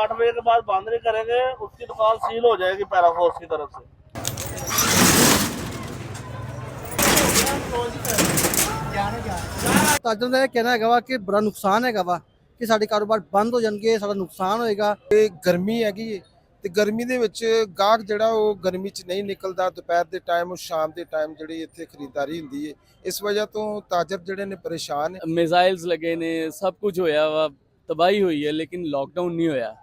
8 बजे के बाद बंद नहीं करेंगे उसकी दुकान सील हो जाएगी पैराफोर्स की तरफ से। ਤਾਜਰ ਦਾ ਇਹ ਕਹਿਣਾ ਹੈਗਾ ਵਾ ਕਿ ਬੜਾ ਨੁਕਸਾਨ ਹੈਗਾ ਵਾ ਕਿ ਸਾਡੇ ਕਾਰੋਬਾਰ ਬੰਦ ਹੋ ਜਾਣਗੇ, ਸਾਡਾ ਨੁਕਸਾਨ ਹੋਏਗਾ। ਤੇ ਗਰਮੀ ਹੈਗੀ ਏ ਤੇ ਗਰਮੀ ਦੇ ਵਿੱਚ ਗਾਹਕ ਜਿਹੜਾ ਉਹ ਗਰਮੀ 'ਚ ਨਹੀਂ ਨਿਕਲਦਾ। ਦੁਪਹਿਰ ਦੇ ਟਾਈਮ ਸ਼ਾਮ ਦੇ ਟਾਈਮ ਜਿਹੜੀ ਇੱਥੇ ਖਰੀਦਦਾਰੀ ਹੁੰਦੀ ਏ, ਇਸ ਵਜ੍ਹਾ ਤੋਂ ਤਾਜਰ ਜਿਹੜੇ ਨੇ ਪਰੇਸ਼ਾਨ ਨੇ। ਮਿਜ਼ਾਈਲਸ ਲੱਗੇ ਨੇ, ਸਭ ਕੁਝ ਹੋਇਆ ਵਾ, ਤਬਾਹੀ ਹੋਈ ਹੈ, ਲੇਕਿਨ ਲਾਕਡਾਊਨ ਨਹੀਂ ਹੋਇਆ।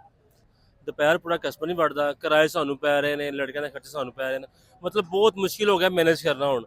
ਦੁਪਹਿਰ ਪੂਰਾ ਕਸਟਮਰ ਨਹੀਂ ਵੜਦਾ, ਕਿਰਾਏ ਸਾਨੂੰ ਪੈ ਰਹੇ ਨੇ, ਲੜਕਿਆਂ ਦੇ ਖਰਚੇ ਸਾਨੂੰ ਪੈ ਰਹੇ ਨੇ, ਮਤਲਬ ਬਹੁਤ ਮੁਸ਼ਕਿਲ ਹੋ ਗਿਆ ਮੈਨੇਜ ਕਰਨਾ ਹੁਣ।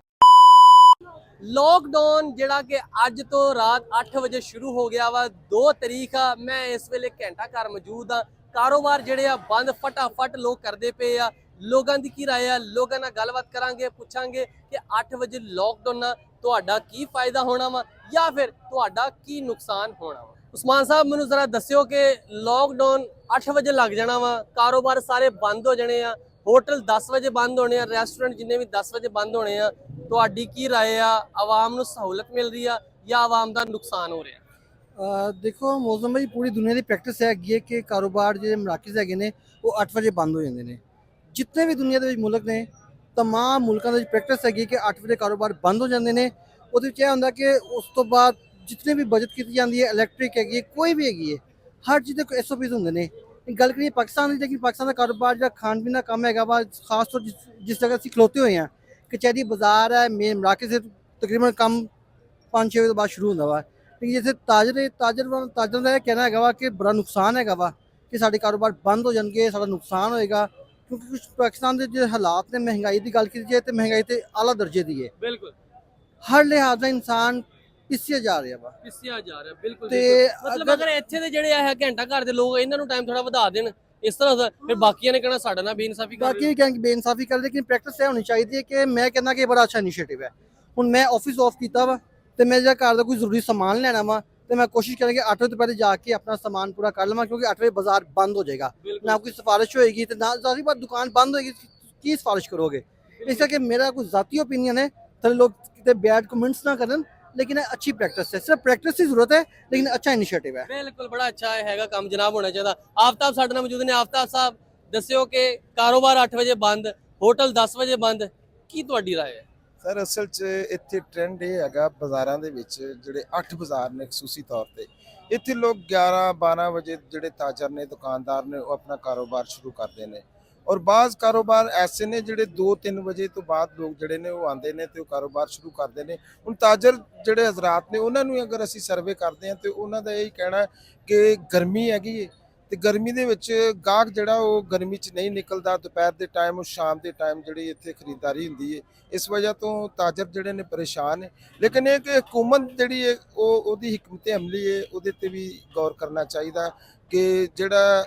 ਲੋਕਡਾਊਨ ਜਿਹੜਾ ਕਿ ਅੱਜ ਤੋਂ ਰਾਤ 8 ਵਜੇ ਸ਼ੁਰੂ ਹੋ ਗਿਆ ਵਾ। 2 ਤਰੀਕ ਆ, ਮੈਂ ਇਸ ਵੇਲੇ ਘੰਟਾ ਘਰ ਮੌਜੂਦ ਆ। ਕਾਰੋਬਾਰ ਜਿਹੜੇ ਆ ਬੰਦ ਫਟਾਫਟ ਲੋਕ ਕਰਦੇ ਪਏ ਆ। ਲੋਕਾਂ ਦੀ ਕੀ ਰਾਏ ਆ, ਲੋਕਾਂ ਨਾਲ ਗੱਲਬਾਤ ਕਰਾਂਗੇ, ਪੁੱਛਾਂਗੇ ਕਿ 8 ਵਜੇ ਲੋਕਡਾਊਨ ਨਾਲ ਤੁਹਾਡਾ ਕੀ ਫਾਇਦਾ ਹੋਣਾ ਵਾ ਜਾਂ ਫਿਰ ਤੁਹਾਡਾ ਕੀ ਨੁਕਸਾਨ ਹੋਣਾ ਵਾ। ਉਸਮਾਨ ਸਾਹਿਬ ਮੈਨੂੰ ਜ਼ਰਾ ਦੱਸਿਓ ਕਿ ਲੋਕਡਾਊਨ 8 ਵਜੇ ਲੱਗ ਜਾਣਾ ਵਾ, ਕਾਰੋਬਾਰ ਸਾਰੇ ਬੰਦ ਹੋ ਜਾਣੇ ਆ, ਹੋਟਲ 10 ਵਜੇ ਬੰਦ ਹੋਣੇ ਆ, ਰੈਸਟੋਰੈਂਟ ਜਿੰਨੇ ਵੀ 10 ਵਜੇ ਬੰਦ ਹੋਣੇ ਆ। ਤੁਹਾਡੀ ਕੀ ਰਾਏ ਆ, ਆਵਾਮ ਨੂੰ ਸਹੂਲਤ ਮਿਲ ਰਹੀ ਆ ਜਾਂ ਆਵਾਮ ਦਾ ਨੁਕਸਾਨ ਹੋ ਰਿਹਾ? ਦੇਖੋ ਮੌਸਮ ਭਾਈ, ਪੂਰੀ ਦੁਨੀਆ ਦੀ ਪ੍ਰੈਕਟਿਸ ਹੈਗੀ ਹੈ ਕਿ ਕਾਰੋਬਾਰ ਜਿਹੜੇ ਮਰਾਕਜ਼ ਹੈਗੇ ਨੇ ਉਹ 8 ਵਜੇ ਬੰਦ ਹੋ ਜਾਂਦੇ ਨੇ। ਜਿੰਨੇ ਵੀ ਦੁਨੀਆ ਦੇ ਵਿੱਚ ਮੁਲਕ ਨੇ, ਤਮਾਮ ਮੁਲਕਾਂ ਦੇ ਵਿੱਚ ਪ੍ਰੈਕਟਿਸ ਹੈਗੀ ਕਿ 8 ਵਜੇ ਕਾਰੋਬਾਰ ਬੰਦ ਹੋ ਜਾਂਦੇ ਨੇ। ਉਹਦੇ ਵਿੱਚ ਇਹ ਹੁੰਦਾ ਕਿ ਉਸ ਤੋਂ ਬਾਅਦ ਜਿਤਨੇ ਵੀ ਬਜਟ ਕੀਤੀ ਜਾਂਦੀ ਹੈ, ਇਲੈਕਟ੍ਰਿਕ ਹੈਗੀ ਹੈ, ਕੋਈ ਵੀ ਹੈਗੀ ਹੈ, ਹਰ ਚੀਜ਼ ਦੇ ਕੋਈ SOPs ਹੁੰਦੇ ਨੇ। ਗੱਲ ਕਰੀਏ ਪਾਕਿਸਤਾਨ ਦੀ, ਲੇਕਿਨ ਪਾਕਿਸਤਾਨ ਦਾ ਕਾਰੋਬਾਰ ਜਿਹੜਾ ਖਾਣ ਪੀਣ ਦਾ ਕੰਮ ਹੈਗਾ ਵਾ, ਖਾਸ ਤੌਰ ਜਿਸ ਜਗ੍ਹਾ ਅਸੀਂ ਖਲੋਤੇ ਹੋਏ ਹਾਂ, ਕਚਹਿਰੀ ਬਾਜ਼ਾਰ ਹੈ, ਮੇਨ ਮਰਾਕਜ਼ से ਤਕਰੀਬਨ ਕੰਮ 5-6 ਵਜੇ ਤੋਂ ਬਾਅਦ ਸ਼ੁਰੂ ਹੁੰਦਾ ਵਾ। ਲੇਕਿਨ ਜਿੱਥੇ ਤਾਜਰ ਦਾ ਇਹ ਕਹਿਣਾ ਹੈਗਾ ਵਾ ਕਿ ਬੜਾ ਨੁਕਸਾਨ ਹੈਗਾ ਵਾ ਕਿ ਸਾਡੇ ਕਾਰੋਬਾਰ ਬੰਦ ਹੋ ਜਾਣਗੇ, ਸਾਡਾ ਨੁਕਸਾਨ ਹੋਏਗਾ। ਕਿਉਂਕਿ ਕੁਝ ਪਾਕਿਸਤਾਨ ਦੇ ਜਿਹੜੇ ਹਾਲਾਤ ਨੇ, ਮਹਿੰਗਾਈ ਦੀ ਗੱਲ ਕੀਤੀ ਜਾਏ ਤੇ ਮਹਿੰਗਾਈ ਤੇ ਆਲਾ ਦਰਜੇ ਦੀ ਹੈ। ਬਿਲਕੁਲ ਹਰ ਲਿਹਾਜ਼ ਦਾ ਇਨਸਾਨ ਪਿੱਛੇ ਜਾ ਰਿਹਾ ਵਾ, ਪਿੱਛੇ ਜਾ ਰਿਹਾ। ਬਿਲਕੁਲ ਤੇ ਮਤਲਬ ਅਗਰ ਇੱਥੇ ਦੇ ਜਿਹੜੇ ਆ ਘੰਟਾ ਘਰ ਦੇ ਲੋਕ ਇਹਨਾਂ ਨੂੰ ਟਾਈਮ ਥੋੜਾ ਵਧਾ ਦੇਣ ਇਸ ਤਰ੍ਹਾਂ ਦਾ, ਫਿਰ ਬਾਕੀਆਂ ਨੇ ਕਹਿਣਾ ਸਾਡਾ ਨਾਲ ਬੇਇਨਸਾਫੀ ਕਰ ਰਹੇ ਬਾਕੀ ਕਹਿਣਗੇ ਬੇਇਨਸਾਫੀ ਕਰ, ਲੇਕਿਨ ਪ੍ਰੈਕਟਿਸ ਇਹ ਹੋਣੀ ਚਾਹੀਦੀ ਹੈ ਕਿ ਮੈਂ ਕਹਿੰਦਾ ਕਿ ਇਹ ਬੜਾ ਅੱਛਾ ਇਨੀਸ਼ੀਏਟਿਵ ਹੈ। ਹੁਣ ਮੈਂ ਆਫਿਸ ਆਫ ਕੀਤਾ ਵਾ ਤੇ ਮੈਂ ਜਿਹੜਾ ਘਰ ਦਾ ਕੋਈ ਜ਼ਰੂਰੀ ਸਮਾਨ ਲੈਣਾ ਵਾ ਤੇ ਮੈਂ ਕੋਸ਼ਿਸ਼ ਕਰਾਂਗੀ 8 ਵਜੇ ਤੋਂ ਪਹਿਲੇ ਜਾ ਕੇ ਆਪਣਾ ਸਮਾਨ ਪੂਰਾ ਕਰ ਲਵਾਂ, ਕਿਉਂਕਿ 8 ਵਜੇ ਬਾਜ਼ਾਰ ਬੰਦ ਹੋ ਜਾਏਗਾ। ਨਾ ਕੋਈ ਸਿਫਾਰਿਸ਼ ਹੋਏਗੀ ਤੇ ਨਾ ਜ਼ਾਰੀ ਬਾਤ ਦੁਕਾਨ ਬੰਦ ਹੋਏਗੀ, ਕੀ ਸਿਫਾਰਿਸ਼ ਕਰੋਗੇ? ਇਸ ਕਰਕੇ ਮੇਰਾ ਕੋਈ ਜ਼ਾਤੀ ਓਪੀਨੀਅਨ ਹੈ, ਥੋੜੇ ਲੋਕ ਕਿਤੇ ਬੈਡ ਕਮੈਂਟਸ ਨਾ ਕਰਨ, लेकिन अच्छी प्रैक्टिस है, सिर्फ प्रैक्टिस की जरूरत है, लेकिन अच्छा इनिशिएटिव है। बिल्कुल बड़ा अच्छा हैगा काम जनाब, होना चाहिए। आफ्ताब साडे नाल मौजूद ने। आफ्ताब साहब दस्सिओ कि कारोबार 8 वजे बंद, होटल 10 वजे बंद, की तुहाडी राय है? ਸਰ ਅਸਲ 'ਚ ਇੱਥੇ ਟ੍ਰੈਂਡ ਇਹ ਹੈਗਾ ਬਾਜ਼ਾਰਾਂ ਦੇ ਵਿੱਚ, ਜਿਹੜੇ 8 ਬਾਜ਼ਾਰ ਨੇ ਖਸੂਸੀ ਤੌਰ ਤੇ, ਇੱਥੇ ਲੋਕ 11-12 ਵਜੇ ਜਿਹੜੇ ਤਾਜਰ ਨੇ, ਦੁਕਾਨਦਾਰ ਨੇ, ਉਹ ਆਪਣਾ ਕਾਰੋਬਾਰ ਸ਼ੁਰੂ ਕਰਦੇ ਨੇ। ਔਰ ਬਾਜ਼ ਕਾਰੋਬਾਰ ਐਸੇ ਨੇ ਜਿਹੜੇ 2-3 ਵਜੇ ਤੋਂ ਬਾਅਦ ਲੋਕ ਜਿਹੜੇ ਨੇ ਉਹ ਆਉਂਦੇ ਨੇ ਤੇ ਉਹ ਕਾਰੋਬਾਰ ਸ਼ੁਰੂ ਕਰਦੇ ਨੇ। ਹੁਣ ਤਾਜਰ ਜਿਹੜੇ ਹਜ਼ਰਾਤ ਨੇ, ਉਹਨਾਂ ਨੂੰ ਅਗਰ ਅਸੀਂ ਸਰਵੇ ਕਰਦੇ ਹਾਂ ਤੇ ਉਹਨਾਂ ਦਾ ਇਹੀ ਕਹਿਣਾ ਕਿ ਗਰਮੀ ਹੈਗੀ ਏ ਤੇ ਗਰਮੀ ਦੇ ਵਿੱਚ ਗਾਹਕ ਜਿਹੜਾ ਉਹ ਗਰਮੀ 'ਚ ਨਹੀਂ ਨਿਕਲਦਾ। ਦੁਪਹਿਰ ਦੇ ਟਾਈਮ ਸ਼ਾਮ ਦੇ ਟਾਈਮ ਜਿਹੜੀ ਇੱਥੇ ਖਰੀਦਦਾਰੀ ਹੁੰਦੀ ਏ, ਇਸ ਵਜ੍ਹਾ ਤੋਂ ਤਾਜਰ ਜਿਹੜੇ ਨੇ ਪਰੇਸ਼ਾਨ ਨੇ। ਲੇਕਿਨ ਇਹ ਕਿ ਹਕੂਮਤ ਜਿਹੜੀ ਹੈ ਉਹ ਉਹਦੀ ਹਕਮਤ ਅਮਲੀ ਹੈ, ਉਹਦੇ ਤੇ ਵੀ ਗੌਰ ਕਰਨਾ ਚਾਹੀਦਾ ਕਿ ਜਿਹੜਾ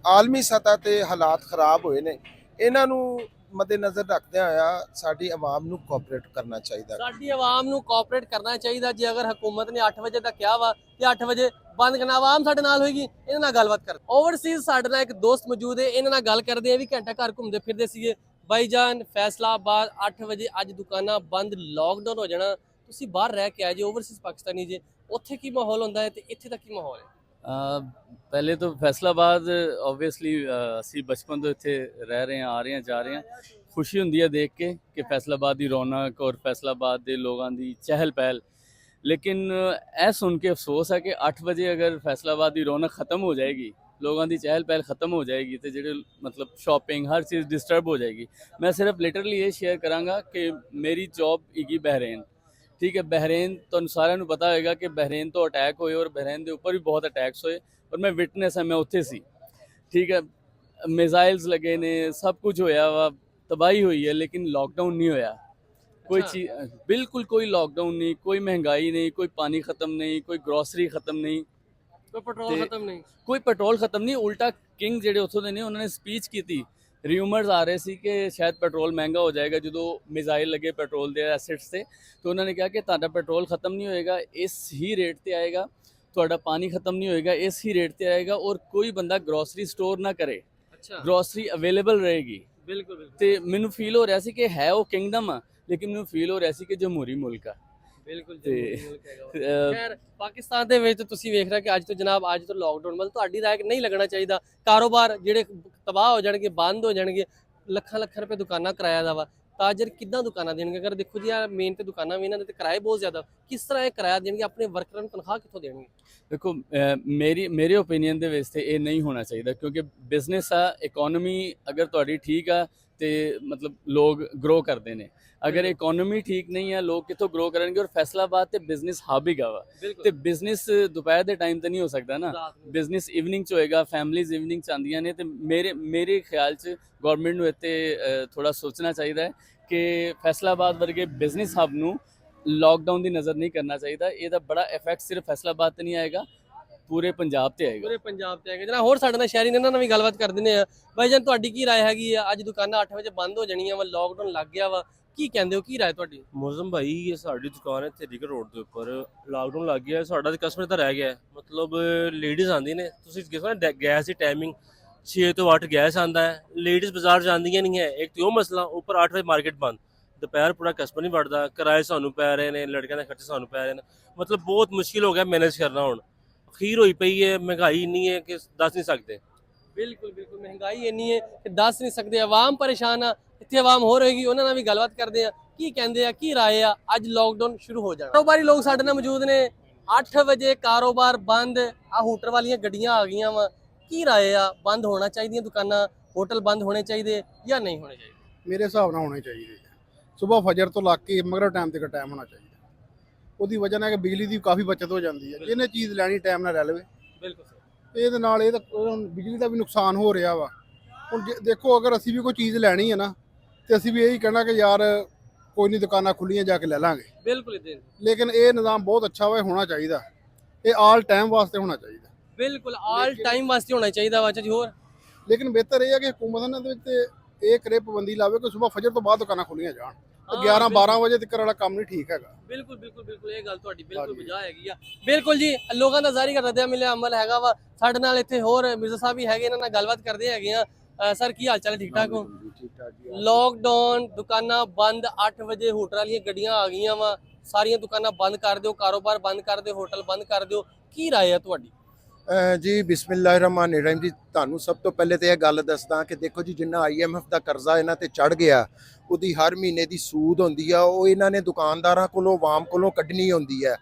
ਆਲਮੀ ਸਤ੍ਹਾ ਤੇ ਹਾਲਾਤ ਖਰਾਬ ਹੋਏ ਨੇ, ਇਹਨਾਂ ਨੂੰ ਮੱਦੇਨਜ਼ਰ ਰੱਖਦਿਆਂ ਹੋਇਆ ਸਾਡੀ ਆਵਾਮ ਨੂੰ ਕੋਆਪਰੇਟ ਕਰਨਾ ਚਾਹੀਦਾ। ਸਾਡੀ ਆਵਾਮ ਨੂੰ ਕੋਆਪਰੇਟ ਕਰਨਾ ਚਾਹੀਦਾ। ਜੇ ਅਗਰ ਹਕੂਮਤ ਨੇ 8 ਵਜੇ ਤੱਕ ਕਿਹਾ ਵਾ ਤੇ 8 ਵਜੇ ਬੰਦ ਕਰਨਾ, ਆਵਾਮ ਸਾਡੇ ਨਾਲ ਹੋਏਗੀ। ਇਹਨਾਂ ਨਾਲ ਗੱਲਬਾਤ ਕਰ। ਓਵਰਸੀਜ਼ ਸਾਡੇ ਨਾਲ ਇੱਕ ਦੋਸਤ ਮੌਜੂਦ ਹੈ, ਇਹਨਾਂ ਨਾਲ ਗੱਲ ਕਰਦੇ ਆ। ਵੀ ਘੰਟਾ ਘਰ ਘੁੰਮਦੇ ਫਿਰਦੇ ਸੀਗੇ। ਬਾਈਜਾਨ ਫੈਸਲਾਬਾਦ 8 ਵਜੇ ਅੱਜ ਦੁਕਾਨਾਂ ਬੰਦ, ਲੋਕਡਾਊਨ ਹੋ ਜਾਣਾ। ਤੁਸੀਂ ਬਾਹਰ ਰਹਿ ਕੇ ਆਏ ਜੇ, ਓਵਰਸੀਜ਼ ਪਾਕਿਸਤਾਨੀ ਜੇ, ਉੱਥੇ ਕੀ ਮਾਹੌਲ ਹੁੰਦਾ ਹੈ ਤੇ ਇੱਥੇ ਦਾ ਕੀ ਮਾਹੌਲ ਹੈ? ਪਹਿਲੇ ਤਾਂ ਫੈਸਲਾਬਾਦ ਓਬਵੀਅਸਲੀ ਅਸੀਂ ਬਚਪਨ ਤੋਂ ਇੱਥੇ ਰਹਿ ਰਹੇ ਹਾਂ, ਆ ਰਹੇ ਹਾਂ, ਜਾ ਰਹੇ ਹਾਂ। ਖੁਸ਼ੀ ਹੁੰਦੀ ਹੈ ਦੇਖ ਕੇ ਕਿ ਫੈਸਲਾਬਾਦ ਦੀ ਰੌਣਕ ਔਰ ਫੈਸਲਾਬਾਦ ਦੇ ਲੋਕਾਂ ਦੀ ਚਹਿਲ ਪਹਿਲ। ਲੇਕਿਨ ਇਹ ਸੁਣ ਕੇ ਅਫਸੋਸ ਹੈ ਕਿ 8 ਵਜੇ ਅਗਰ ਫੈਸਲਾਬਾਦ ਦੀ ਰੌਣਕ ਖਤਮ ਹੋ ਜਾਏਗੀ, ਲੋਕਾਂ ਦੀ ਚਹਿਲ ਪਹਿਲ ਖਤਮ ਹੋ ਜਾਏਗੀ ਤੇ ਜਿਹੜੇ ਮਤਲਬ ਸ਼ਾਪਿੰਗ ਹਰ ਚੀਜ਼ ਡਿਸਟਰਬ ਹੋ ਜਾਏਗੀ। ਮੈਂ ਸਿਰਫ ਲਿਟਰਲੀ ਇਹ ਸ਼ੇਅਰ ਕਰਾਂਗਾ ਕਿ ਮੇਰੀ ਜੌਬ ਹੈਗੀ ਬਹਿਰੇਨ, ਠੀਕ ਹੈ। ਬਹਿਰੇਨ ਤੁਹਾਨੂੰ ਸਾਰਿਆਂ ਨੂੰ ਪਤਾ ਹੋਏਗਾ ਕਿ ਬਹਿਰੇਨ ਤੋਂ ਅਟੈਕ ਹੋਏ ਔਰ ਬਹਿਰੇਨ ਦੇ ਉੱਪਰ ਵੀ ਬਹੁਤ ਅਟੈਕਸ ਹੋਏ ਔਰ ਮੈਂ ਵਿਟਨੈਸ ਹਾਂ, ਮੈਂ ਉੱਥੇ ਸੀ, ਠੀਕ ਹੈ। ਮਿਜ਼ਾਈਲਸ ਲੱਗੇ ਨੇ, ਸਭ ਕੁਝ ਹੋਇਆ ਵਾ, ਤਬਾਹੀ ਹੋਈ ਹੈ, ਲੇਕਿਨ ਲਾਕਡਾਊਨ ਨਹੀਂ ਹੋਇਆ। ਕੋਈ ਚੀਜ਼ ਬਿਲकुल ਕੋਈ ਲਾਕਡਾਊਨ ਨਹੀਂ, ਕੋਈ ਮਹਿੰਗਾਈ ਨਹੀਂ, ਕੋਈ ਪਾਣੀ ਖਤਮ ਨਹੀਂ, ਕੋਈ ਗਰੋਸਰੀ ਖਤਮ ਨਹੀਂ, ਕੋਈ ਪੈਟਰੋਲ ਖਤਮ ਨਹੀਂ, ਕੋਈ ਪੈਟਰੋਲ ਖਤਮ ਨਹੀਂ। ਉਲਟਾ ਕਿੰਗ ਜਿਹੜੇ ਉੱਥੋਂ ਦੇ ਨੇ ਉਹਨਾਂ ਨੇ ਸਪੀਚ ਕੀਤੀ। ਰਿਊਮਰਸ ਆ ਰਹੇ ਸੀ ਕਿ ਸ਼ਾਇਦ ਪੈਟਰੋਲ ਮਹਿੰਗਾ ਹੋ ਜਾਏਗਾ ਜਦੋਂ ਮਿਜ਼ਾਈਲ ਲੱਗੇ ਪੈਟਰੋਲ ਦੇ ਐਸਿਡਸ ਤੇ, ਤਾਂ ਉਹਨਾਂ ਨੇ ਕਿਹਾ ਕਿ ਤੁਹਾਡਾ ਪੈਟਰੋਲ ਖਤਮ ਨਹੀਂ ਹੋਏਗਾ, ਇਸ ਹੀ ਰੇਟ ਤੇ ਆਏਗਾ, ਤੁਹਾਡਾ ਪਾਣੀ ਖਤਮ ਨਹੀਂ ਹੋਏਗਾ, ਇਸ ਹੀ ਰੇਟ ਤੇ ਆਏਗਾ ਔਰ ਕੋਈ ਬੰਦਾ ਗਰੋਸਰੀ ਸਟੋਰ ਨਾ ਕਰੇ। ਅੱਛਾ, ਗਰੋਸਰੀ ਅਵੇਲੇਬਲ ਰਹੇਗੀ। ਬਿਲਕੁਲ। ਤੇ ਮੈਨੂੰ ਫੀਲ ਹੋ ਰਿਹਾ ਸੀ ਕਿ ਹੈ ਉਹ ਕਿੰਗਡਮ ਆ, ਲੇਕਿਨ ਮੈਨੂੰ ਫੀਲ ਹੋ ਰਿਹਾ ਸੀ ਕਿ ਜਮਹੂਰੀ ਮੁਲਕ ਆ। ਬਿਲਕੁਲ ਤੇ, ਮੁਲਕ ਹੈਗਾ ਵਾ। ਅਹ, ਖੈਰ ਪਾਕਿਸਤਾਨ ਦੇ ਵਿੱਚ ਤੁਸੀਂ ਵੇਖ ਰਹੇ ਕਿ ਅੱਜ ਤੋਂ ਜਨਾਬ ਅੱਜ ਤੋਂ ਲਾਕਡਾਊਨ ਮਤਲਬ ਤੁਹਾਡੀ ਰਾਏ ਕਿ ਨਹੀਂ ਲੱਗਣਾ ਚਾਹੀਦਾ, ਕਾਰੋਬਾਰ ਜਿਹੜੇ ਤਬਾਹ ਹੋ ਜਾਣਗੇ, ਬੰਦ ਹੋ ਜਾਣਗੇ, ਲੱਖਾਂ ਲੱਖਾਂ ਰੁਪਏ ਦੁਕਾਨਾਂ ਕਿਰਾਇਆ ਦਾ ਵਾ, ਤਾਜਰ ਕਿੱਦਾਂ ਦੁਕਾਨਾਂ ਦੇਣਗੇ? ਅਗਰ ਦੇਖੋ ਜੀ ਆ ਮੇਨ ਤੇ ਦੁਕਾਨਾਂ ਵੀ ਇਹਨਾਂ ਦੇ ਤੇ ਕਿਰਾਏ ਬਹੁਤ ਜ਼ਿਆਦਾ, ਕਿਸ ਤਰ੍ਹਾਂ ਇਹ ਕਿਰਾਇਆ ਦੇਣਗੇ? ਆਪਣੇ ਵਰਕਰਾਂ ਨੂੰ ਤਨਖਾਹ ਕਿੱਥੋਂ ਦੇਣਗੇ? ਦੇਖੋ ਮੇਰੇ ਓਪੀਨੀਅਨ ਦੇ ਵਿੱਚ ਤੇ ਇਹ ਨਹੀਂ ਹੋਣਾ ਚਾਹੀਦਾ, ਕਿਉਂਕਿ ਬਿਜ਼ਨਸ ਆ, ਇਕਨੋਮੀ ਅਗਰ ਤੁਹਾਡੀ ਠੀਕ ਆ ਤੇ ਮਤਲਬ ਲੋਕ ਗਰੋ ਕਰਦੇ ਨੇ। ਅਗਰ ਇਕਨੋਮੀ ਠੀਕ ਨਹੀਂ ਹੈ, ਲੋਕ ਕਿੱਥੋਂ ਗਰੋ ਕਰਨਗੇ? ਔਰ ਫੈਸਲਾਬਾਦ ਤੇ ਬਿਜ਼ਨਸ ਹੱਬ ਹੀ ਵਾ, ਤੇ ਬਿਜ਼ਨਸ ਦੁਪਹਿਰ ਦੇ ਟਾਈਮ ਤੇ ਨਹੀਂ ਹੋ ਸਕਦਾ ਨਾ, ਬਿਜ਼ਨਸ ਇਵਨਿੰਗ 'ਚ ਹੋਏਗਾ, ਫੈਮਲੀਜ਼ ਇਵਨਿੰਗ 'ਚ ਆਉਂਦੀਆਂ ਨੇ। ਤੇ ਮੇਰੇ ਖਿਆਲ 'ਚ ਗਵਰਨਮੈਂਟ ਨੂੰ ਇੱਥੇ ਥੋੜਾ ਸੋਚਣਾ ਚਾਹੀਦਾ ਹੈ ਕਿ ਫੈਸਲਾਬਾਦ ਵਰਗੇ ਬਿਜ਼ਨਸ ਹੱਬ ਨੂੰ ਲਾਕਡਾਊਨ ਦੀ ਨਜ਼ਰ ਨਹੀਂ ਕਰਨਾ ਚਾਹੀਦਾ। ਇਹਦਾ ਬੜਾ ਇਫੈਕਟ ਸਿਰਫ ਫੈਸਲਾਬਾਦ ਤੇ ਨਹੀਂ ਆਏਗਾ, ਪੂਰੇ ਪੰਜਾਬ ਤੇ ਆਏਗਾ। ਪੂਰੇ ਪੰਜਾਬ ਤੇ ਹੈਗੇ ਜਨਾਬ। ਹੋਰ ਸਾਡੇ ਨਾਲ ਸ਼ਹਿਰੀ ਨੇ, ਇਹਨਾਂ ਨਾਲ ਵੀ ਗੱਲਬਾਤ ਕਰ ਦਿੰਦੇ ਆ। ਬਾਈ ਜਾਨ, ਤੁਹਾਡੀ ਕੀ ਰਾਏ ਹੈਗੀ ਆ? ਅੱਜ ਦੁਕਾਨਾਂ 8 ਵਜੇ ਬੰਦ ਹੋ ਜਾਣੀਆਂ ਵਾ, ਲਾਕਡਾਊਨ ਲੱਗ ਗਿਆ ਵਾ, ਕੀ ਕਹਿੰਦੇ ਹੋ? ਕੀ ਰਾਏ ਤੁਹਾਡੀ? ਮੌਜ਼ਮ ਭਾਈ ਇਹ ਸਾਡੀ ਦੁਕਾਨ ਹੈ ਇੱਥੇ ਰੀਗਰ ਰੋਡ ਦੇ ਉੱਪਰ, ਲਾਕਡਾਊਨ ਲੱਗ ਗਿਆ, ਸਾਡਾ ਤੇ ਕਸਟਮਰ ਤਾਂ ਰਹਿ ਗਿਆ ਹੈ। ਮਤਲਬ ਲੇਡੀਜ਼ ਆਉਂਦੀ ਨੇ, ਤੁਸੀਂ ਦੇਖੋ ਨਾ ਗੈਸ ਦੀ ਟਾਈਮਿੰਗ 6 ਤੋਂ 8 ਗੈਸ ਆਂਦਾ ਹੈ, ਲੇਡੀਜ਼ ਬਾਜ਼ਾਰ ਜਾਂਦੀਆਂ ਨਹੀਂ ਹੈ। ਇੱਕ ਤੇ ਉਹ ਮਸਲਾ, ਉੱਪਰ 8 ਵਜੇ ਮਾਰਕੀਟ ਬੰਦ, ਦੁਪਹਿਰ ਪੂਰਾ ਕਸਟਮਰ ਨਹੀਂ ਵੜਦਾ, ਕਿਰਾਏ ਸਾਨੂੰ ਪੈ ਰਹੇ ਨੇ, ਲੜਕਿਆਂ ਦੇ ਖਰਚੇ ਸਾਨੂੰ ਪੈ ਰਹੇ ਨੇ। ਮਤਲਬ ਬਹੁਤ ਮੁਸ਼ਕਿਲ ਹੋ ਗਿਆ ਮੈਨੇਜ ਕਰਨਾ। ਹੁਣ ਅਖੀਰ ਹੋਈ ਪਈ ਹੈ, ਮਹਿੰਗਾਈ ਇੰਨੀ ਹੈ ਕਿ ਦੱਸ ਨਹੀਂ ਸਕਦੇ। ਬਿਲਕੁਲ ਬਿਲਕੁਲ, ਮਹਿੰਗਾਈ ਇੰਨੀ ਹੈ ਕਿ ਦੱਸ ਨਹੀਂ ਸਕਦੇ। ਆਵਾਮ ਪਰੇਸ਼ਾਨ ਆ, ਇੱਥੇ ਆਵਾਮ ਹੋ ਰਹੇਗੀ, ਉਹਨਾਂ ਨਾਲ ਵੀ ਗੱਲਬਾਤ ਕਰਦੇ ਆ, ਕੀ ਕਹਿੰਦੇ ਆ, ਕੀ ਰਾਏ ਆ ਅੱਜ ਲਾਕਡਾਊਨ ਸ਼ੁਰੂ ਹੋ ਜਾਣਾ। ਕਾਰੋਬਾਰੀ ਲੋਕ ਸਾਡੇ ਨਾਲ ਮੌਜੂਦ ਨੇ। 8 ਵਜੇ ਕਾਰੋਬਾਰ ਬੰਦ, ਆ ਹੂਟਰ ਵਾਲੀਆਂ ਗੱਡੀਆਂ ਆ ਗਈਆਂ ਵਾ, ਕੀ ਰਾਏ ਆ? ਬੰਦ ਹੋਣਾ ਚਾਹੀਦੀਆਂ ਦੁਕਾਨਾਂ, ਹੋਟਲ ਬੰਦ ਹੋਣੇ ਚਾਹੀਦੇ ਜਾਂ ਨਹੀਂ ਹੋਣੇ ਚਾਹੀਦੇ? ਮੇਰੇ ਹਿਸਾਬ ਨਾਲ ਹੋਣੇ ਚਾਹੀਦੇ। ਸਵੇਰ ਫਜਰ ਤੋਂ ਲੱਗ ਕੇ ਮਗਰ ਟਾਈਮ ਤੱਕ ਟਾਈਮ ਹੋਣਾ ਚਾਹੀਦਾ। ਉਹਦੀ ਵਜ੍ਹਾ ਨਾਲ ਕਿ ਬਿਜਲੀ ਦੀ ਕਾਫੀ ਬਚਤ ਹੋ ਜਾਂਦੀ ਹੈ। ਜਿਹਨੇ ਚੀਜ਼ ਲੈਣੀ ਟਾਈਮ ਨਾਲ ਲੈ ਲਵੇ। ਬਿਲਕੁਲ ਸਰ। ਇਹਦੇ ਨਾਲ ਇਹ ਤਾਂ ਬਿਜਲੀ ਦਾ ਵੀ ਨੁਕਸਾਨ ਹੋ ਰਿਹਾ ਵਾ। ਹੁਣ ਦੇਖੋ, ਅਗਰ ਅਸੀਂ ਵੀ ਕੋਈ ਚੀਜ਼ ਲੈਣੀ ਹੈ ਨਾ, ਤੇ ਅਸੀਂ ਵੀ ਇਹੀ ਕਹਿਣਾ ਕਿ ਯਾਰ ਕੋਈ ਨਹੀਂ, ਦੁਕਾਨਾਂ ਖੁੱਲੀਆਂ ਜਾ ਕੇ ਲੈ ਲਾਂਗੇ। ਬਿਲਕੁਲ ਇਦਾਂ। ਲੇਕਿਨ ਇਹ ਨਿਜ਼ਾਮ ਬਹੁਤ ਅੱਛਾ ਵਾ, ਹੋਣਾ ਚਾਹੀਦਾ। ਇਹ ਆਲ ਟਾਈਮ ਵਾਸਤੇ ਹੋਣਾ ਚਾਹੀਦਾ। ਬਿਲਕੁਲ ਆਲ ਟਾਈਮ ਵਾਸਤੇ ਹੋਣਾ ਚਾਹੀਦਾ ਵਾ ਜੀ। ਹੋਰ ਲੇਕਿਨ ਬਿਹਤਰ ਇਹ ਹੈ ਕਿ ਹੁਕੂਮਤ ਨੇ ਇਹਦੇ ਵਿੱਚ ਤੇ ਇਹ ਕਰੇ, ਪਾਬੰਦੀ ਲਾਵੇ ਕਿ ਸਵੇਰ ਫਜਰ ਤੋਂ ਬਾਅਦ ਦੁਕਾਨਾਂ ਖੁੱਲੀਆਂ ਜਾਣ। 11-12 ਵਜੇ ਤੱਕ ਵਾਲਾ ਕੰਮ ਨਹੀਂ ਠੀਕ ਹੈਗਾ। ਬਿਲਕੁਲ ਬਿਲਕੁਲ ਬਿਲਕੁਲ, ਇਹ ਗੱਲ ਤੁਹਾਡੀ ਬਿਲਕੁਲ ਵਜ੍ਹਾ ਹੈਗੀ ਆ। ਬਿਲਕੁਲ ਜੀ, ਲੋਕਾਂ ਦਾ ਜ਼ਾਰੀ ਕਰਦਾ ਤੇ ਮਿਲਿਆ ਅਮਲ ਹੈਗਾ ਵਾ। ਸਾਡੇ ਨਾਲ ਇੱਥੇ ਹੋਰ ਮਿਰਜ਼ਾ ਸਾਹਿਬ ਵੀ ਹੈਗੇ, ਇਹਨਾਂ ਨਾਲ ਗੱਲਬਾਤ ਕਰਦੇ ਹੈਗੇ ਆ। ਸਰ ਕੀ ਹਾਲ ਚਾਲ ਹੈ? ਠੀਕ ਠਾਕ ਹੋ? ਲਾਕਡਾਊਨ, ਦੁਕਾਨਾਂ ਬੰਦ, 8 ਵਜੇ ਹੋਟਲ ਵਾਲੀਆਂ ਗੱਡੀਆਂ ਆ ਗਈਆਂ ਵਾ, ਸਾਰੀਆਂ ਦੁਕਾਨਾਂ ਬੰਦ ਕਰ ਦਿਓ, ਕਾਰੋਬਾਰ ਬੰਦ ਕਰ ਦਿਓ, ਹੋਟਲ ਬੰਦ ਕਰ ਦਿਓ, ਕੀ ਰਾਏ ਆ ਤੁਹਾਡੀ? ਜੀ ਬਿਸਮਿਲ੍ਲਾਹਿਰਰਹਿਮਾਨਿਰਰਹੀਮ ਜੀ। ਤੁਹਾਨੂੰ ਸਭ ਤੋਂ ਪਹਿਲੇ ਤੇ ਇਹ ਗੱਲ ਦੱਸਦਾ ਕਿ ਦੇਖੋ ਜੀ, ਜਿੰਨਾ IMF ਦਾ ਕਰਜ਼ਾ ਇਹਨਾਂ ਤੇ ਚੜ ਗਿਆ, ਉਹਦੀ ਹਰ ਮਹੀਨੇ ਦੀ ਸੂਦ ਹੁੰਦੀ ਆ, ਉਹ ਇਹਨਾਂ ਨੇ ਦੁਕਾਨਦਾਰਾਂ ਕੋਲੋਂ, ਆਵਾਮ ਕੋਲੋਂ ਕੱਢਣੀ ਹੁੰਦੀ ਹੈ।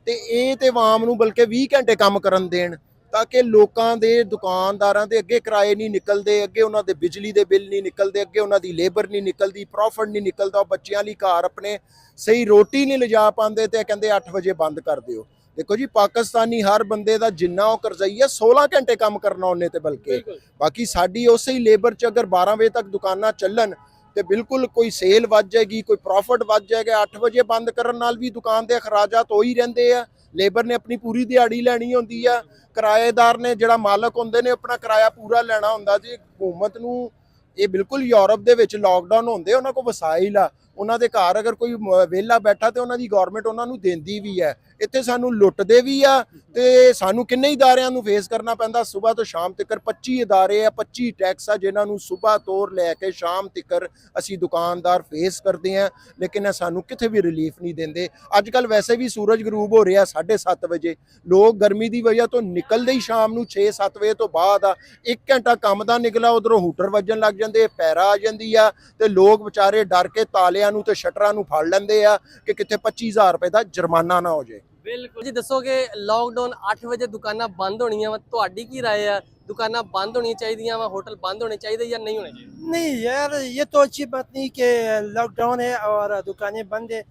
ਤੇ ਇਹ ਤੇ ਆਵਾਮ ਨੂੰ ਬਲਕਿ 20 ਘੰਟੇ ਕੰਮ ਕਰਨ ਦੇਣ, ਤਾਂ ਕਿ ਲੋਕਾਂ ਦੇ, ਦੁਕਾਨਦਾਰਾਂ ਦੇ ਅੱਗੇ ਕਿਰਾਏ ਨਹੀਂ ਨਿਕਲਦੇ, ਅੱਗੇ ਉਹਨਾਂ ਦੇ ਬਿਜਲੀ ਦੇ ਬਿੱਲ ਨਹੀਂ ਨਿਕਲਦੇ, ਅੱਗੇ ਉਹਨਾਂ ਦੀ ਲੇਬਰ ਨਹੀਂ ਨਿਕਲਦੀ, ਪ੍ਰੋਫਿਟ ਨਹੀਂ ਨਿਕਲਦਾ, ਬੱਚਿਆਂ ਲਈ ਘਰ ਆਪਣੇ ਸਹੀ ਰੋਟੀ ਨਹੀਂ ਲਿਜਾ ਪਾਉਂਦੇ, ਤੇ ਕਹਿੰਦੇ 8 ਵਜੇ ਬੰਦ ਕਰ ਦਿਓ। ਦੇਖੋ ਜੀ, ਪਾਕਿਸਤਾਨੀ ਹਰ ਬੰਦੇ ਦਾ ਜਿੰਨਾ ਉਹ ਕਰਜ਼ਈ ਹੈ, 16 ਘੰਟੇ ਕੰਮ ਕਰਨਾ ਉਹਨੇ ਤੇ, ਬਲਕਿ ਬਾਕੀ ਸਾਡੀ ਉਸੇ ਹੀ ਲੇਬਰ 'ਚ ਅਗਰ 12 ਵਜੇ ਤੱਕ ਦੁਕਾਨਾਂ ਚੱਲਣ ਤੇ ਬਿਲਕੁਲ ਕੋਈ ਸੇਲ ਵੱਧ ਜਾਏਗੀ, ਕੋਈ ਪ੍ਰੋਫਿਟ ਵੱਧ ਜਾਏਗਾ। 8 ਵਜੇ ਬੰਦ ਕਰਨ ਨਾਲ ਵੀ ਦੁਕਾਨ ਦੇ ਅਖਰਾਜਾਤ ਹੋ ਹੀ ਰਹਿੰਦੇ ਆ। ਲੇਬਰ ਨੇ ਆਪਣੀ ਪੂਰੀ ਦਿਹਾੜੀ ਲੈਣੀ ਹੁੰਦੀ ਆ, ਕਿਰਾਏਦਾਰ ਨੇ, ਜਿਹੜਾ ਮਾਲਕ ਹੁੰਦੇ ਨੇ, ਆਪਣਾ ਕਿਰਾਇਆ ਪੂਰਾ ਲੈਣਾ ਹੁੰਦਾ ਜੀ। ਹਕੂਮਤ ਨੂੰ ਇਹ ਬਿਲਕੁਲ, ਯੂਰਪ ਦੇ ਵਿੱਚ ਲਾਕਡਾਊਨ ਹੁੰਦੇ, ਉਹਨਾਂ ਕੋਲ ਵਸਾਇਲ ਆ, ਉਹਨਾਂ ਦੇ ਘਰ ਅਗਰ ਕੋਈ ਵਿਹਲਾ ਬੈਠਾ ਤੇ ਉਹਨਾਂ ਦੀ ਗਵਰਨਮੈਂਟ ਉਹਨਾਂ ਨੂੰ ਦਿੰਦੀ ਵੀ ਹੈ। ਇੱਥੇ ਸਾਨੂੰ ਲੁੱਟਦੇ ਵੀ ਆ, ਤੇ ਸਾਨੂੰ ਕਿੰਨੇ ਇਦਾਰਿਆਂ ਨੂੰ ਫੇਸ ਕਰਨਾ ਪੈਂਦਾ ਸਵੇਰ ਤੋਂ ਸ਼ਾਮ ਤੱਕ। 25 ਇਦਾਰੇ ਆ, 25 ਟੈਕਸ ਆ, ਜਿਨ੍ਹਾਂ ਨੂੰ ਸਵੇਰ ਤੋਂ ਲੈ ਕੇ ਸ਼ਾਮ ਤੱਕ ਅਸੀਂ ਦੁਕਾਨਦਾਰ ਫੇਸ ਕਰਦੇ ਆ, ਲੇਕਿਨ ਸਾਨੂੰ ਕਿਤੇ ਵੀ ਰਿਲੀਫ ਨਹੀਂ ਦਿੰਦੇ। ਅੱਜ ਕੱਲ ਵੈਸੇ ਵੀ ਸੂਰਜ ਗਰੂਬ ਹੋ ਰਿਹਾ 7:30 ਵਜੇ, ਲੋਕ ਗਰਮੀ ਦੀ ਵਜ੍ਹਾ ਤੋਂ ਨਿਕਲਦੇ ਹੀ ਸ਼ਾਮ ਨੂੰ 6-7 ਵਜੇ ਤੋਂ ਬਾਅਦ ਆ। 1 ਘੰਟਾ ਕੰਮ ਦਾ ਨਿਕਲਾ, ਉਧਰੋਂ ਹੂਟਰ ਵੱਜਣ ਲੱਗ ਜਾਂਦੇ, ਪੈਰਾ ਆ ਜਾਂਦੀ ਆ, ਤੇ ਲੋਕ ਵਿਚਾਰੇ ਡਰ ਕੇ ਤਾਲਿਆਂ ਨੂੰ ਤੇ ਸ਼ਟਰਾਂ ਨੂੰ ਫੜ ਲੈਂਦੇ ਆ ਕਿ ਕਿਤੇ 25,000 ਰੁਪਏ ਦਾ ਜੁਰਮਾਨਾ ਨਾ ਹੋ ਜਾਏ। ਬਿਲਕੁਲ ਜੀ, ਦੱਸੋਗੇ ਲਾਕਡਾਊਨ 8 ਵਜੇ ਦੁਕਾਨਾਂ ਬੰਦ ਹੋਣੀਆਂ ਵਾ, ਤੁਹਾਡੀ ਕੀ ਰਾਏ ਆ? दुकाना बंद होनी चाहिए, वहाँ होटल बंद होने चाहिए या नहीं होने चाहिए? नहीं यार, ये तो अच्छी बात नहीं कि लॉकडाउन है और दुकानें बंद है,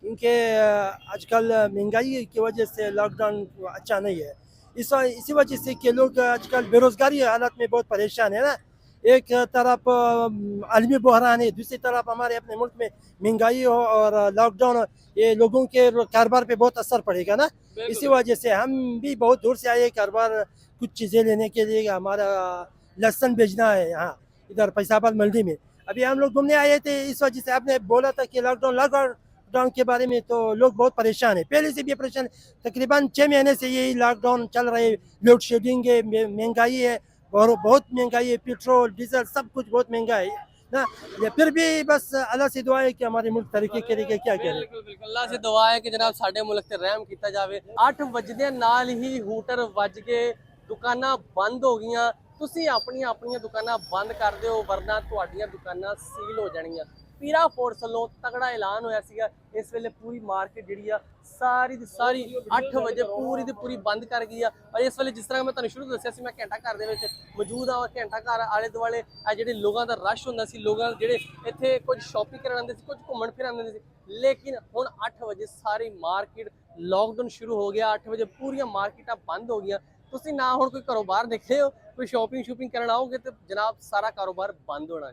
क्योंकि आजकल महंगाई की वजह से लॉकडाउन अच्छा नहीं है। इसी वजह से कि लोग आजकल बेरोजगारी हालत में बहुत परेशान है ना। एक तरफ आलमी बहरान है, दूसरी तरफ हमारे अपने मुल्क में महंगाई हो और लॉकडाउन हो, ये लोगों के कारोबार पे बहुत असर पड़ेगा ना। इसी वजह से हम भी बहुत दूर से आए कारोबार कुछ चीज़ें लेने के लिए। हमारा लहसुन बेचना है यहाँ इधर फैसाबाद मंडी में, अभी हम लोग घूमने आए थे। इस वजह से आपने बोला था कि लॉकडाउन के बारे में, तो लोग बहुत परेशान है, पहले से भी परेशान। तकरीबन 6 महीने से यही लॉकडाउन चल रहा है, लोड शेडिंग है, महंगाई है और बहुत महंगाई है, पेट्रोल डीजल सब कुछ बहुत महंगा है। ना ये फिर भी बस अल्लाह से दुआ है कि हमारे मुल्क तरक्की करेगा क्या करें। ਬਿਲਕੁਲ ਬਿਲਕੁਲ ਅੱਲਾ ਸੇ ਦੁਆ ਹੈ ਕਿ ਜਨਾਬ ਸਾਡੇ ਮੁਲਕ ਤੇ ਰਹਿਮ ਕੀਤਾ ਜਾਵੇ। 8 ਵਜਦੇ ਨਾਲ ਹੀ ਹੂਟਰ ਵੱਜ ਗਏ, ਦੁਕਾਨਾਂ ਬੰਦ ਹੋ ਗਈਆਂ। ਤੁਸੀਂ ਆਪਣੀਆਂ ਦੁਕਾਨਾਂ ਬੰਦ ਕਰ ਦਿਓ ਵਰਨਾ ਤੁਹਾਡੀਆਂ ਦੁਕਾਨਾਂ ਸੀਲ ਹੋ ਜਾਣਗੀਆਂ। ਪੀਰਾ ਫੋਰਸ ਵੱਲੋਂ ਤਗੜਾ ਐਲਾਨ ਹੋਇਆ ਸੀਗਾ। ਇਸ ਵੇਲੇ ਪੂਰੀ ਮਾਰਕੀਟ ਜਿਹੜੀ ਆ ਸਾਰੀ ਦੀ ਸਾਰੀ 8 ਵਜੇ ਪੂਰੀ ਦੀ ਪੂਰੀ ਬੰਦ ਕਰ ਗਈ ਆ। ਔਰ ਇਸ ਵੇਲੇ ਜਿਸ ਤਰ੍ਹਾਂ ਮੈਂ ਤੁਹਾਨੂੰ ਸ਼ੁਰੂ ਤੋਂ ਦੱਸਿਆ ਸੀ, ਮੈਂ ਘੰਟਾ ਘਰ ਦੇ ਵਿੱਚ ਮੌਜੂਦ ਆ। ਘੰਟਾ ਘਰ ਆਲੇ ਦੁਆਲੇ ਆ ਜਿਹੜੇ ਲੋਕਾਂ ਦਾ ਰਸ਼ ਹੁੰਦਾ ਸੀ, ਲੋਕਾਂ ਜਿਹੜੇ ਇੱਥੇ ਕੁਝ ਸ਼ਾਪਿੰਗ ਕਰਨ ਆਉਂਦੇ ਸੀ, ਕੁਝ ਘੁੰਮਣ ਫਿਰਨ ਆਉਂਦੇ ਸੀ, ਲੇਕਿਨ ਹੁਣ 8 ਵਜੇ ਸਾਰੀ ਮਾਰਕੀਟ ਲੋਕਡਾਊਨ ਸ਼ੁਰੂ ਹੋ ਗਿਆ। 8 ਵਜੇ ਪੂਰੀਆਂ ਮਾਰਕੀਟਾਂ ਬੰਦ ਹੋ ਗਈਆਂ। ਤੁਸੀਂ ਨਾ ਹੁਣ ਕੋਈ ਕਾਰੋਬਾਰ ਦੇਖ ਰਹੇ ਹੋ, ਕੋਈ ਸ਼ਾਪਿੰਗ ਕਰਨ ਆਓਗੇ ਤੇ ਜਨਾਬ ਸਾਰਾ ਕਾਰੋਬਾਰ ਬੰਦ ਹੋਣਾ।